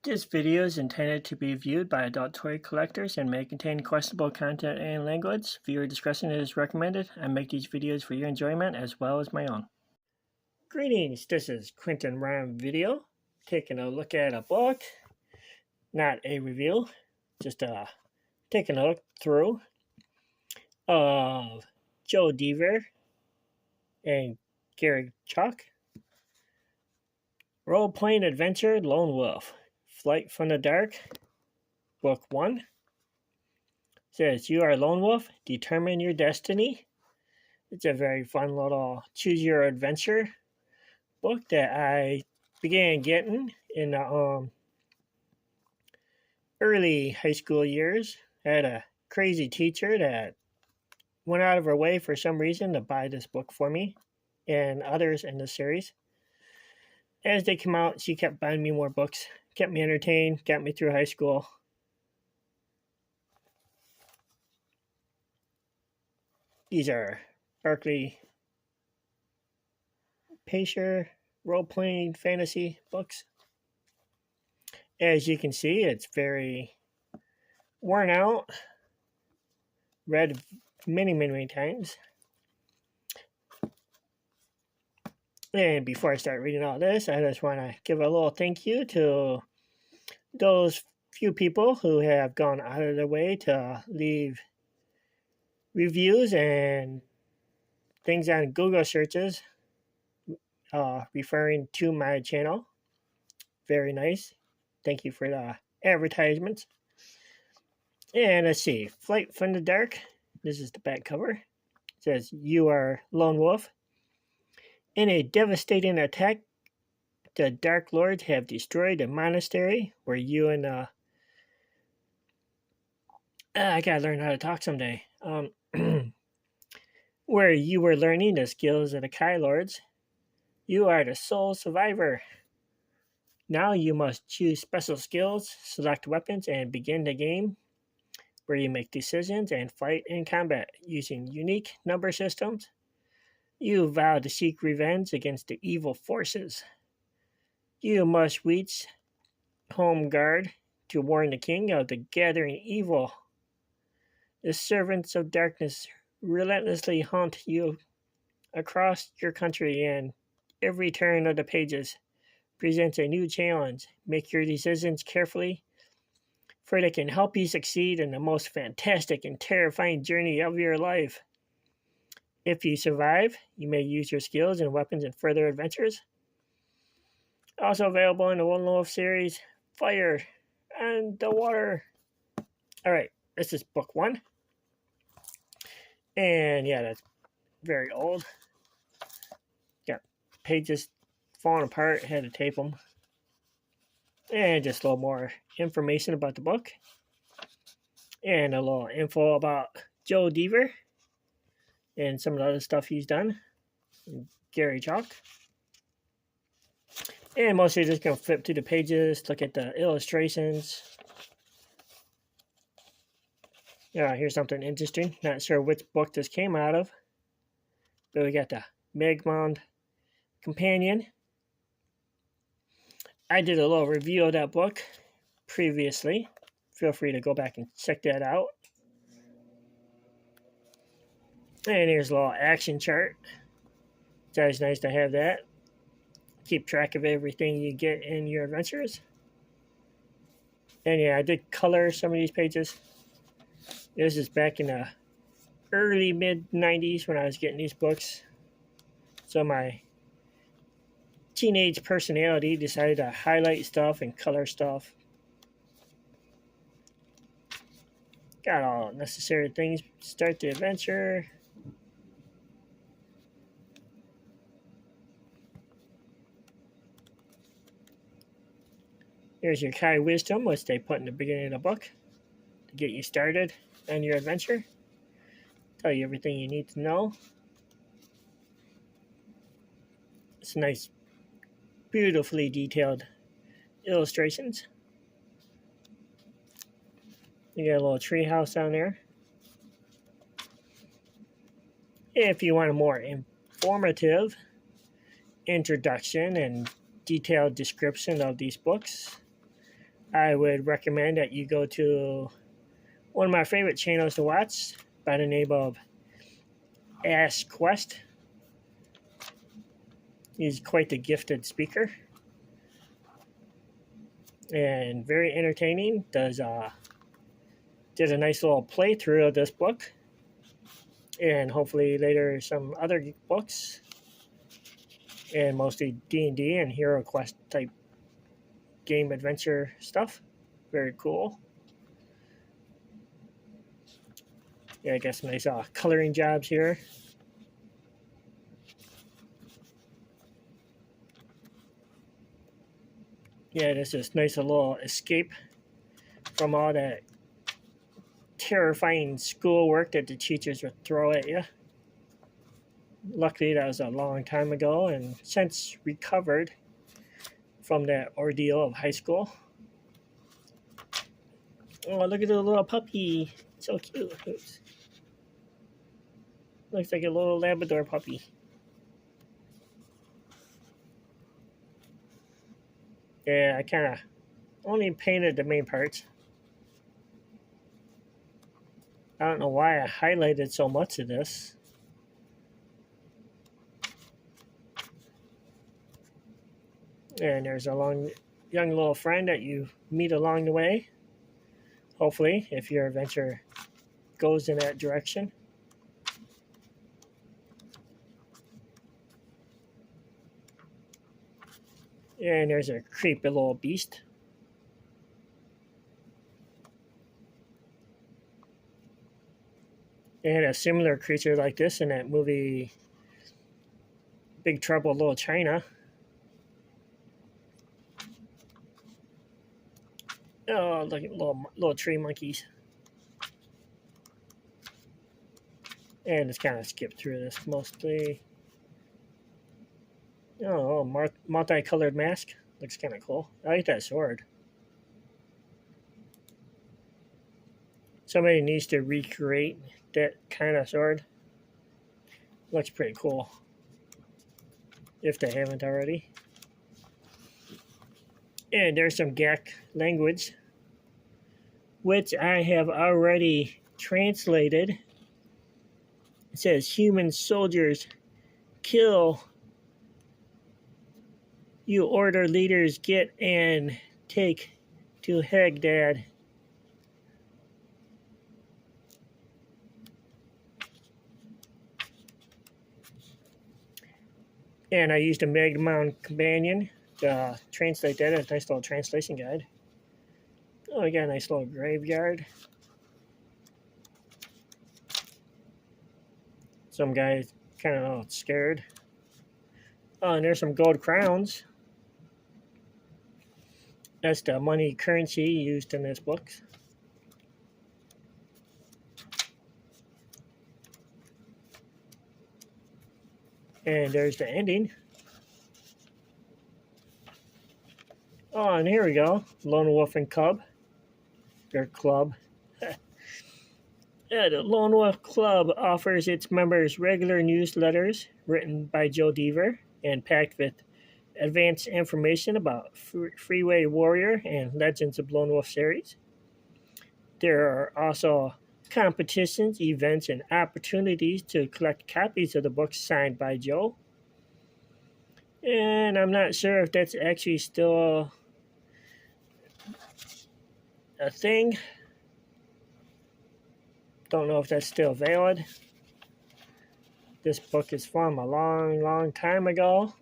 This video is intended to be viewed by adult toy collectors and may contain questionable content and language. Viewer discretion is recommended. I make these videos for your enjoyment as well as my own. Greetings, this is Quentin-Rom video, taking a look at a book, not a review, just taking a look through of Joe Dever and Gary Chalk. Role-playing adventure Lone Wolf. Flight from the Dark, Book 1. Says, you are a lone wolf, determine your destiny. It's a very fun little choose your adventure book that I began getting in the early high school years. I had a crazy teacher that went out of her way for some reason to buy this book for me and others in the series. As they came out, she kept buying me more books, kept me entertained, got me through high school. These are Berkley Pacer role-playing fantasy books. As you can see, it's very worn out. Read many times. And before I start reading all this, I just want to give a little thank you to those few people who have gone out of their way to leave reviews and things on Google searches referring to my channel. Very nice. Thank you for the advertisements. And let's see, Flight from the Dark. This is the back cover. It says, you are lone wolf. In a devastating attack, the Dark Lords have destroyed a monastery where you and I gotta learn how to talk someday. Where you were learning the skills of the Kai Lords. You are the sole survivor. Now you must choose special skills, select weapons, and begin the game, where you make decisions and fight in combat using unique number systems. You vow to seek revenge against the evil forces. You must reach home guard to warn the king of the gathering evil. The servants of darkness relentlessly haunt you across your country, and every turn of the pages presents a new challenge. Make your decisions carefully, for they can help you succeed in the most fantastic and terrifying journey of your life. If you survive, you may use your skills and weapons in further adventures. Also available in the Lone Wolf series, Fire and the Water. Alright, this is book 1. And yeah, that's very old. Got pages falling apart, had to tape them. And just a little more information about the book. And a little info about Joe Dever and some of the other stuff he's done. Gary Chalk. And mostly just going to flip through the pages, look at the illustrations. Yeah, here's something interesting. Not sure which book this came out of. But we got the Megmond Companion. I did a little review of that book previously. Feel free to go back and check that out. And here's a little action chart. It's always nice to have that. Keep track of everything you get in your adventures. And yeah, I did color some of these pages. This is back in the early mid-90s when I was getting these books. So my teenage personality decided to highlight stuff and color stuff. Got all necessary things to start the adventure. Here's your Kai Wisdom, which they put in the beginning of the book to get you started on your adventure. Tell you everything you need to know. It's nice, beautifully detailed illustrations. You got a little tree house down there. If you want a more informative introduction and detailed description of these books, I would recommend that you go to one of my favorite channels to watch by the name of Ash Quest. He's quite the gifted speaker and very entertaining. Did a nice little playthrough of this book, and hopefully later some other books, and mostly D&D and Hero Quest type game adventure stuff. Very cool. Yeah, I got some nice coloring jobs here. Yeah, this is nice a little escape from all that terrifying schoolwork that the teachers would throw at you. Luckily, that was a long time ago, and since recovered from that ordeal of high school. Oh, look at the little puppy. So cute. Oops. Looks like a little Labrador puppy. Yeah, I kind of only painted the main parts. I don't know why I highlighted so much of this. And there's a young little friend that you meet along the way. Hopefully, if your adventure goes in that direction. And there's a creepy little beast. And a similar creature like this in that movie Big Trouble in Little China. Oh, look at little tree monkeys. And let's kind of skip through this mostly. Oh, multicolored mask. Looks kind of cool. I like that sword. Somebody needs to recreate that kind of sword. Looks pretty cool. If they haven't already. And there's some GAC language, which I have already translated. It says, human soldiers kill. You order leaders get and take to Hegdad. And I used a Magmount companion to translate that. It's a nice little translation guide. Oh, I got a nice little graveyard. Some guys kind of scared. Oh, and there's some gold crowns. That's the money currency used in this book. And there's the ending. Oh, and here we go. Lone Wolf and Cub. Their club. Yeah, the Lone Wolf Club offers its members regular newsletters written by Joe Deaver and packed with advanced information about Freeway Warrior and Legends of Lone Wolf series. There are also competitions, events, and opportunities to collect copies of the books signed by Joe. And I'm not sure if that's actually still a thing. Don't know if that's still valid. This book is from a long time ago.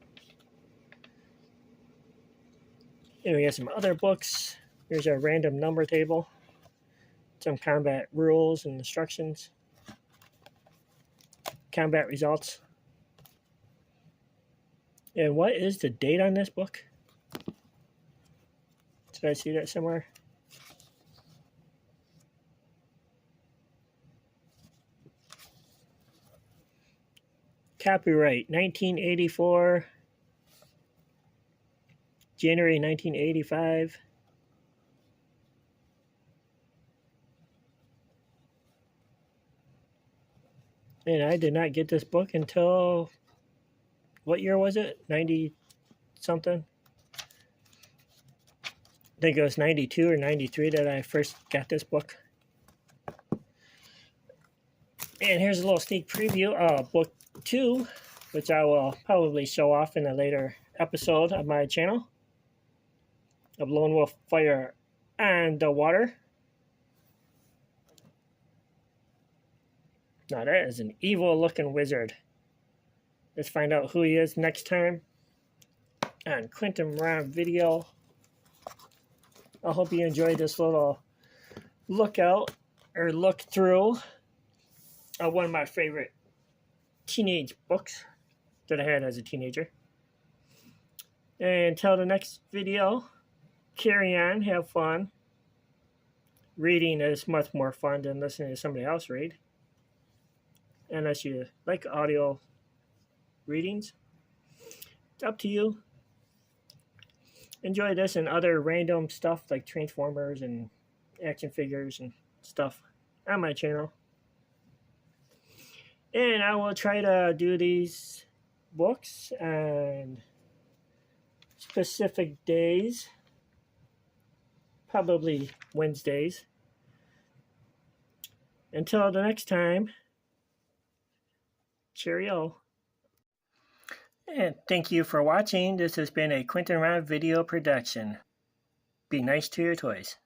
And we got some other books. Here's a random number table. Some combat rules and instructions. Combat results. And what is the date on this book? Did I see that somewhere? Copyright 1984, January 1985. And I did not get this book until, what year was it? 90 something? I think it was 92 or 93 that I first got this book. And here's a little sneak preview of book 2, which I will probably show off in a later episode of my channel, of Lone Wolf Fire and the Water. Now that is an evil looking wizard. Let's find out who he is next time on Quentin-Rom video. I hope you enjoyed this little look through of one of my favorite teenage books that I had as a teenager. And until the next video, carry on, have fun. Reading is much more fun than listening to somebody else read. Unless you like audio readings, it's up to you. Enjoy this and other random stuff like Transformers and action figures and stuff on my channel. And I will try to do these books on specific days, probably Wednesdays. Until the next time, cheerio. And thank you for watching. This has been a Quentin-Rom video production. Be nice to your toys.